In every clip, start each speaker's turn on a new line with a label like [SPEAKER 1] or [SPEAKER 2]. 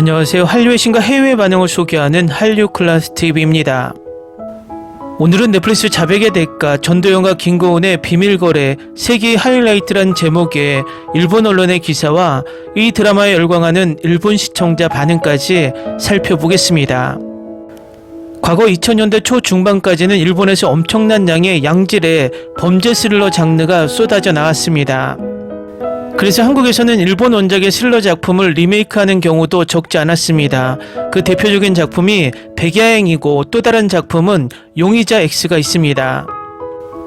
[SPEAKER 1] 안녕하세요. 한류의 신과 해외 반응을 소개하는 한류클래스TV입니다. 오늘은 넷플릭스 자백의 대가, 전도연과 김고은의 비밀거래, 세계의 하이라이트란 제목의 일본 언론의 기사와 이 드라마에 열광하는 일본 시청자 반응까지 살펴보겠습니다. 과거 2000년대 초중반까지는 일본에서 엄청난 양의 양질의 범죄 스릴러 장르가 쏟아져 나왔습니다. 그래서 한국에서는 일본 원작의 스릴러 작품을 리메이크하는 경우도 적지 않았습니다. 그 대표적인 작품이 백야행이고 또 다른 작품은 용의자 X가 있습니다.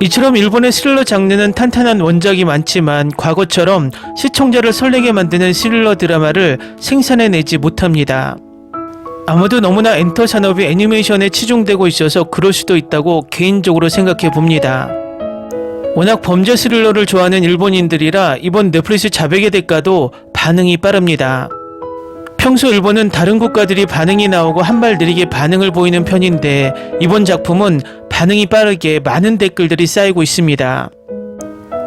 [SPEAKER 1] 이처럼 일본의 스릴러 장르는 탄탄한 원작이 많지만 과거처럼 시청자를 설레게 만드는 스릴러 드라마를 생산해내지 못합니다. 아무도 너무나 엔터 산업이 애니메이션에 치중되고 있어서 그럴 수도 있다고 개인적으로 생각해 봅니다. 워낙 범죄 스릴러를 좋아하는 일본인들이라 이번 넷플릭스 자백의 대가도 반응이 빠릅니다. 평소 일본은 다른 국가들이 반응이 나오고 한 발 느리게 반응을 보이는 편인데 이번 작품은 반응이 빠르게 많은 댓글들이 쌓이고 있습니다.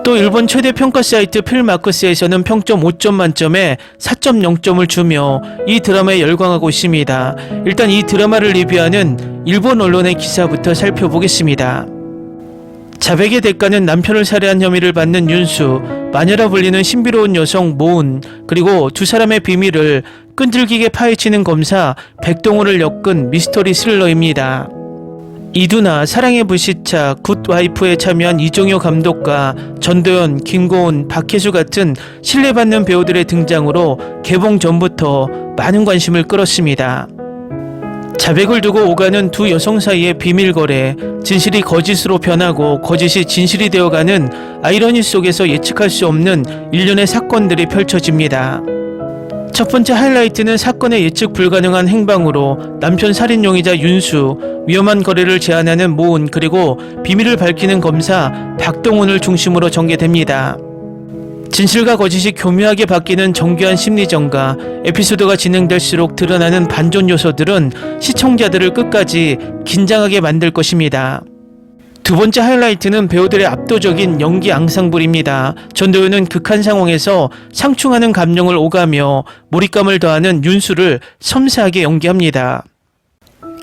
[SPEAKER 1] 또 일본 최대 평가 사이트 필마크스에서는 평점 5점 만점에 4.0점을 주며 이 드라마에 열광하고 있습니다. 일단 이 드라마를 리뷰하는 일본 언론의 기사부터 살펴보겠습니다. 자백의 대가는 남편을 살해한 혐의를 받는 윤수, 마녀라 불리는 신비로운 여성 모은, 그리고 두 사람의 비밀을 끈질기게 파헤치는 검사 백동훈을 엮은 미스터리 스릴러입니다. 이두나, 사랑의 불시착, 굿와이프에 참여한 이종효 감독과 전도연, 김고은, 박혜수 같은 신뢰받는 배우들의 등장으로 개봉 전부터 많은 관심을 끌었습니다. 자백을 두고 오가는 두 여성 사이의 비밀거래, 진실이 거짓으로 변하고 거짓이 진실이 되어가는 아이러니 속에서 예측할 수 없는 일련의 사건들이 펼쳐집니다. 첫 번째 하이라이트는 사건의 예측 불가능한 행방으로 남편 살인 용의자 윤수, 위험한 거래를 제안하는 모은, 그리고 비밀을 밝히는 검사 박동훈을 중심으로 전개됩니다. 진실과 거짓이 교묘하게 바뀌는 정교한 심리전과 에피소드가 진행될수록 드러나는 반전 요소들은 시청자들을 끝까지 긴장하게 만들 것입니다. 두 번째 하이라이트는 배우들의 압도적인 연기 앙상블입니다. 전도연은 극한 상황에서 상충하는 감정을 오가며 몰입감을 더하는 윤수를 섬세하게 연기합니다.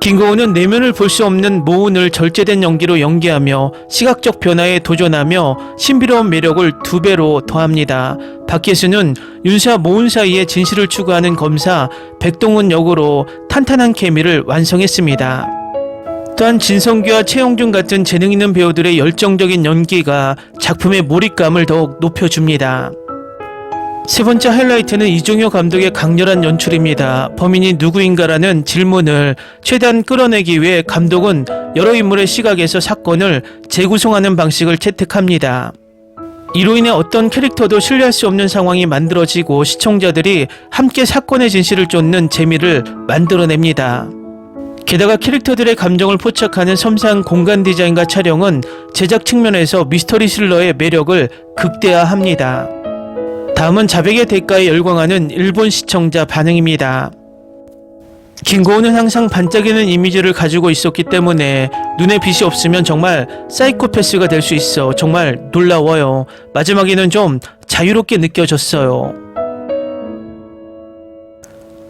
[SPEAKER 1] 김고은은 내면을 볼 수 없는 모은을 절제된 연기로 연기하며 시각적 변화에 도전하며 신비로운 매력을 2배로 더합니다. 박혜수는 윤수와 모은 사이의 진실을 추구하는 검사 백동훈 역으로 탄탄한 케미를 완성했습니다. 또한 진성규와 최용준 같은 재능 있는 배우들의 열정적인 연기가 작품의 몰입감을 더욱 높여줍니다. 세 번째 하이라이트는 이종효 감독의 강렬한 연출입니다. 범인이 누구인가라는 질문을 최대한 끌어내기 위해 감독은 여러 인물의 시각에서 사건을 재구성하는 방식을 채택합니다. 이로 인해 어떤 캐릭터도 신뢰할 수 없는 상황이 만들어지고 시청자들이 함께 사건의 진실을 쫓는 재미를 만들어냅니다. 게다가 캐릭터들의 감정을 포착하는 섬세한 공간 디자인과 촬영은 제작 측면에서 미스터리 스릴러의 매력을 극대화합니다. 다음은 자백의 대가에 열광하는 일본 시청자 반응입니다. 김고은은 항상 반짝이는 이미지를 가지고 있었기 때문에 눈에 빛이 없으면 정말 사이코패스가 될 수 있어 정말 놀라워요. 마지막에는 좀 자유롭게 느껴졌어요.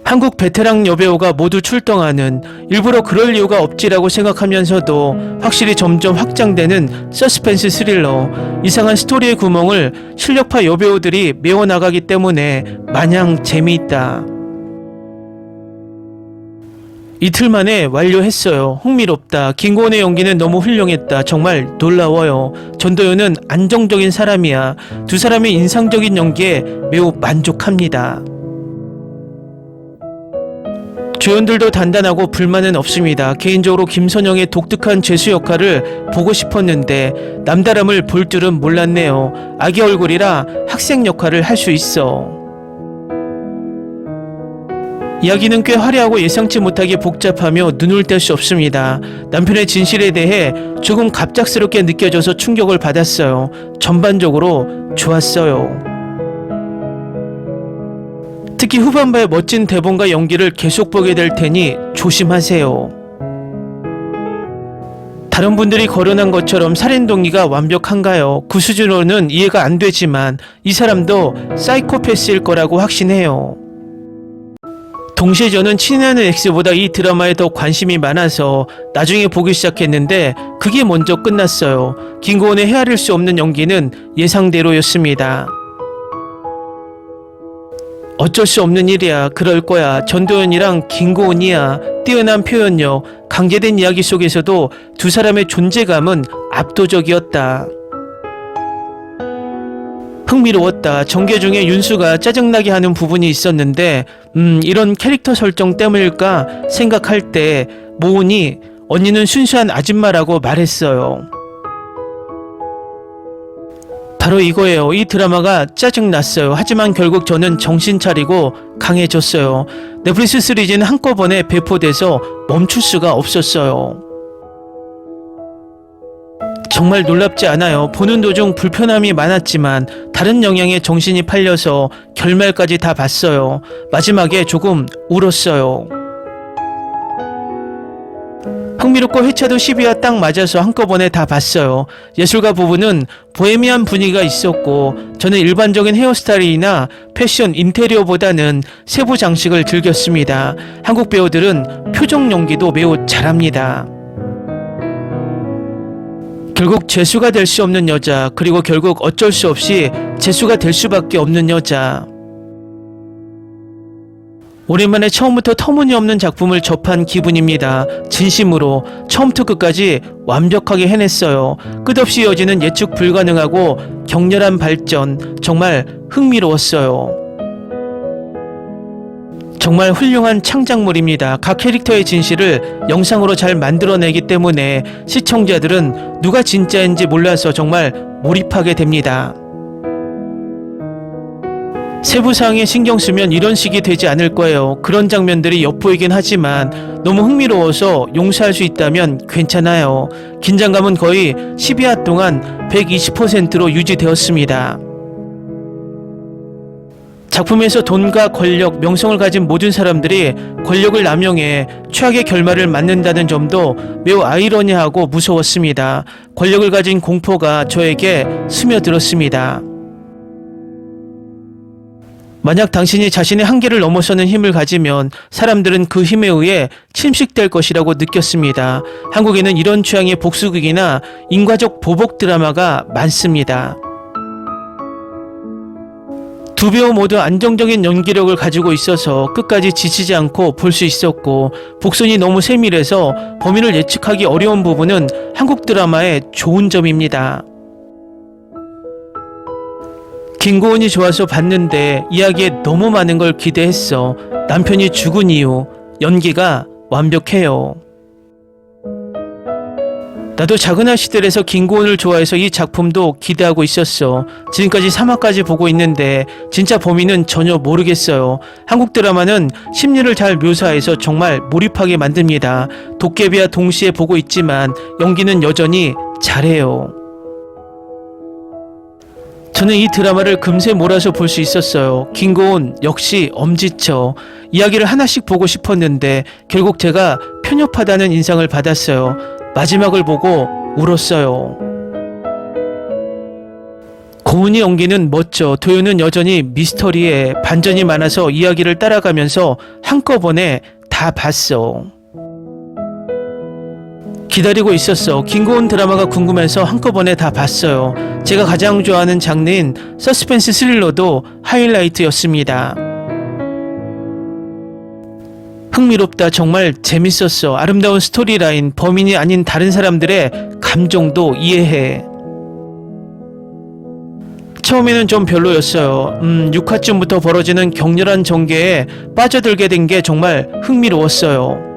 [SPEAKER 1] 한국 베테랑 여배우가 모두 출동하는, 일부러 그럴 이유가 없지라고 생각하면서도 확실히 점점 확장되는 서스펜스 스릴러, 이상한 스토리의 구멍을 실력파 여배우들이 메워나가기 때문에 마냥 재미있다. 이틀 만에 완료했어요. 흥미롭다. 김고은의 연기는 너무 훌륭했다. 정말 놀라워요. 전도연은 안정적인 사람이야. 두 사람의 인상적인 연기에 매우 만족합니다. 조연들도 단단하고 불만은 없습니다. 개인적으로 김선영의 독특한 죄수 역할을 보고 싶었는데 남다름을 볼 줄은 몰랐네요. 아기 얼굴이라 학생 역할을 할 수 있어. 이야기는 꽤 화려하고 예상치 못하게 복잡하며 눈을 뗄 수 없습니다. 남편의 진실에 대해 조금 갑작스럽게 느껴져서 충격을 받았어요. 전반적으로 좋았어요. 특히 후반부의 멋진 대본과 연기를 계속 보게 될 테니 조심하세요. 다른 분들이 거론한 것처럼 살인 동기가 완벽한가요? 그 수준으로는 이해가 안 되지만 이 사람도 사이코패스일 거라고 확신해요. 동시에 저는 친애하는 X보다 이 드라마에 더 관심이 많아서 나중에 보기 시작했는데 그게 먼저 끝났어요. 김고은의 헤아릴 수 없는 연기는 예상대로였습니다. 어쩔 수 없는 일이야. 그럴 거야. 전도연이랑 김고은이야. 뛰어난 표현력, 강제된 이야기 속에서도 두 사람의 존재감은 압도적이었다. 흥미로웠다. 전개 중에 윤수가 짜증나게 하는 부분이 있었는데 이런 캐릭터 설정 때문일까 생각할 때 모은이 언니는 순수한 아줌마라고 말했어요. 바로 이거예요. 이 드라마가 짜증났어요. 하지만 결국 저는 정신 차리고 강해졌어요. 넷플릭스 시리즈는 한꺼번에 배포돼서 멈출 수가 없었어요. 정말 놀랍지 않아요. 보는 도중 불편함이 많았지만 다른 영향에 정신이 팔려서 결말까지 다 봤어요. 마지막에 조금 울었어요. 흥미롭고 회차도 12화 딱 맞아서 한꺼번에 다 봤어요. 예술가 부분은 보헤미안 분위기가 있었고 저는 일반적인 헤어스타일이나 패션, 인테리어보다는 세부 장식을 즐겼습니다. 한국 배우들은 표정 연기도 매우 잘합니다. 결국 재수가 될 수 없는 여자, 그리고 결국 어쩔 수 없이 재수가 될 수밖에 없는 여자. 오랜만에 처음부터 터무니없는 작품을 접한 기분입니다. 진심으로 처음부터 끝까지 완벽하게 해냈어요. 끝없이 이어지는 예측 불가능하고 격렬한 발전, 정말 흥미로웠어요. 정말 훌륭한 창작물입니다. 각 캐릭터의 진실을 영상으로 잘 만들어내기 때문에 시청자들은 누가 진짜인지 몰라서 정말 몰입하게 됩니다. 세부사항에 신경 쓰면 이런 식이 되지 않을 거예요. 그런 장면들이 엿보이긴 하지만 너무 흥미로워서 용서할 수 있다면 괜찮아요. 긴장감은 거의 12화 동안 120%로 유지되었습니다. 작품에서 돈과 권력, 명성을 가진 모든 사람들이 권력을 남용해 최악의 결말을 맞는다는 점도 매우 아이러니하고 무서웠습니다. 권력을 가진 공포가 저에게 스며들었습니다. 만약 당신이 자신의 한계를 넘어서는 힘을 가지면 사람들은 그 힘에 의해 침식될 것이라고 느꼈습니다. 한국에는 이런 취향의 복수극이나 인과적 보복 드라마가 많습니다. 두 배우 모두 안정적인 연기력을 가지고 있어서 끝까지 지치지 않고 볼 수 있었고 복선이 너무 세밀해서 범인을 예측하기 어려운 부분은 한국 드라마의 좋은 점입니다. 김고은이 좋아서 봤는데 이야기에 너무 많은 걸 기대했어. 남편이 죽은 이유, 연기가 완벽해요. 나도 작은 아씨들에서 김고은을 좋아해서 이 작품도 기대하고 있었어. 지금까지 3화까지 보고 있는데 진짜 범인은 전혀 모르겠어요. 한국 드라마는 심리를 잘 묘사해서 정말 몰입하게 만듭니다. 도깨비와 동시에 보고 있지만 연기는 여전히 잘해요. 저는 이 드라마를 금세 몰아서 볼 수 있었어요. 김고은 역시 엄지척. 이야기를 하나씩 보고 싶었는데 결국 제가 편협하다는 인상을 받았어요. 마지막을 보고 울었어요. 고은이 연기는 멋져. 도윤은 여전히 미스터리에 반전이 많아서 이야기를 따라가면서 한꺼번에 다 봤어. 기다리고 있었어. 김고은 드라마가 궁금해서 한꺼번에 다 봤어요. 제가 가장 좋아하는 장르인 서스펜스 스릴러도 하이라이트였습니다. 흥미롭다. 정말 재밌었어. 아름다운 스토리라인, 범인이 아닌 다른 사람들의 감정도 이해해. 처음에는 좀 별로였어요. 6화쯤부터 벌어지는 격렬한 전개에 빠져들게 된 게 정말 흥미로웠어요.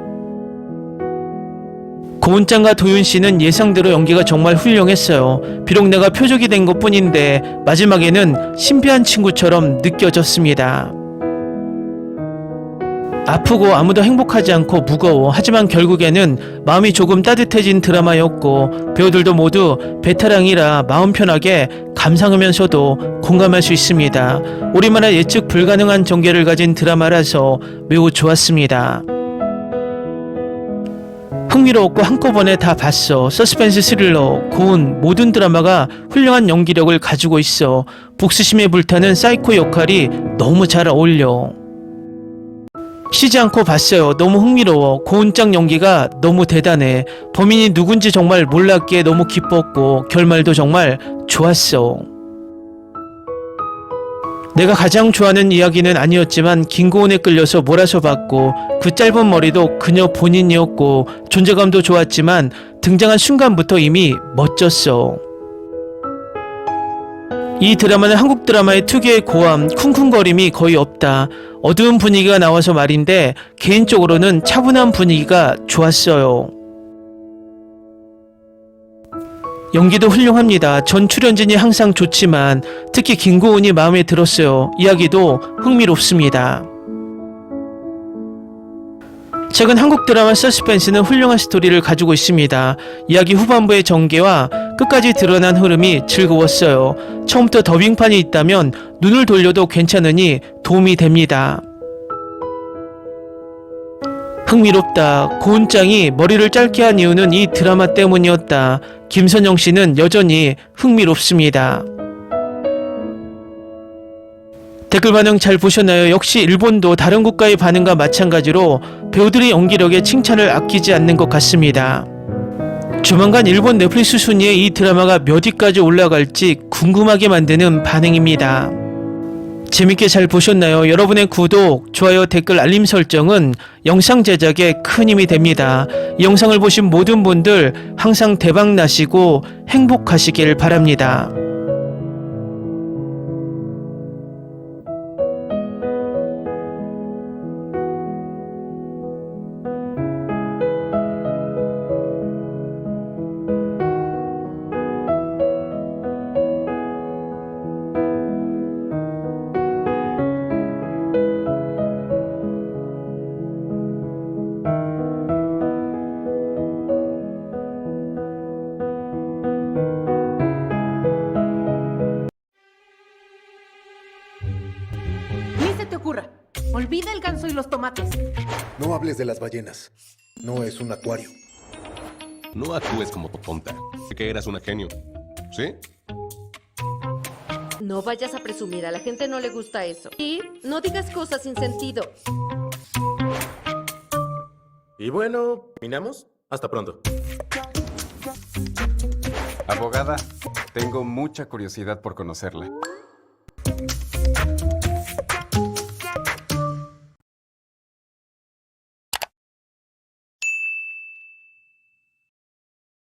[SPEAKER 1] 고은짱과 도윤씨는 예상대로 연기가 정말 훌륭했어요. 비록 내가 표적이 된 것뿐인데 마지막에는 신비한 친구처럼 느껴졌습니다. 아프고 아무도 행복하지 않고 무거워. 하지만 결국에는 마음이 조금 따뜻해진 드라마였고 배우들도 모두 베테랑이라 마음 편하게 감상하면서도 공감할 수 있습니다. 우리만의 예측 불가능한 전개를 가진 드라마라서 매우 좋았습니다. 흥미로웠고 한꺼번에 다 봤어. 서스펜스 스릴러, 고은, 모든 드라마가 훌륭한 연기력을 가지고 있어. 복수심에 불타는 사이코 역할이 너무 잘 어울려. 쉬지 않고 봤어요. 너무 흥미로워. 고은장 연기가 너무 대단해. 범인이 누군지 정말 몰랐기에 너무 기뻤고 결말도 정말 좋았어. 내가 가장 좋아하는 이야기는 아니었지만 김고은에 끌려서 몰아서 봤고 그 짧은 머리도 그녀 본인이었고 존재감도 좋았지만 등장한 순간부터 이미 멋졌어. 이 드라마는 한국 드라마의 특유의 고함, 쿵쿵거림이 거의 없다. 어두운 분위기가 나와서 말인데 개인적으로는 차분한 분위기가 좋았어요. 연기도 훌륭합니다. 전 출연진이 항상 좋지만 특히 김고은이 마음에 들었어요. 이야기도 흥미롭습니다. 최근 한국 드라마 서스펜스는 훌륭한 스토리를 가지고 있습니다. 이야기 후반부의 전개와 끝까지 드러난 흐름이 즐거웠어요. 처음부터 더빙판이 있다면 눈을 돌려도 괜찮으니 도움이 됩니다. 흥미롭다. 고은짱이 머리를 짧게 한 이유는 이 드라마 때문이었다. 김선영 씨는 여전히 흥미롭습니다. 댓글 반응 잘 보셨나요? 역시 일본도 다른 국가의 반응과 마찬가지로 배우들의 연기력에 칭찬을 아끼지 않는 것 같습니다. 조만간 일본 넷플릭스 순위에 이 드라마가 몇 위까지 올라갈지 궁금하게 만드는 반응입니다. 재밌게 잘 보셨나요? 여러분의 구독, 좋아요, 댓글, 알림 설정은 영상 제작에 큰 힘이 됩니다. 이 영상을 보신 모든 분들 항상 대박 나시고 행복하시길 바랍니다.
[SPEAKER 2] Ni se te ocurra. Olvida el ganso y los tomates.
[SPEAKER 3] No hables de las ballenas. No es un acuario.
[SPEAKER 4] No actúes como tonta. Sé que eras una genio. ¿Sí?
[SPEAKER 5] No vayas a presumir, a la gente no le gusta eso. Y no digas cosas sin sentido.
[SPEAKER 6] Y bueno, ¿terminamos? Hasta pronto.
[SPEAKER 7] Abogada, tengo mucha curiosidad por conocerla.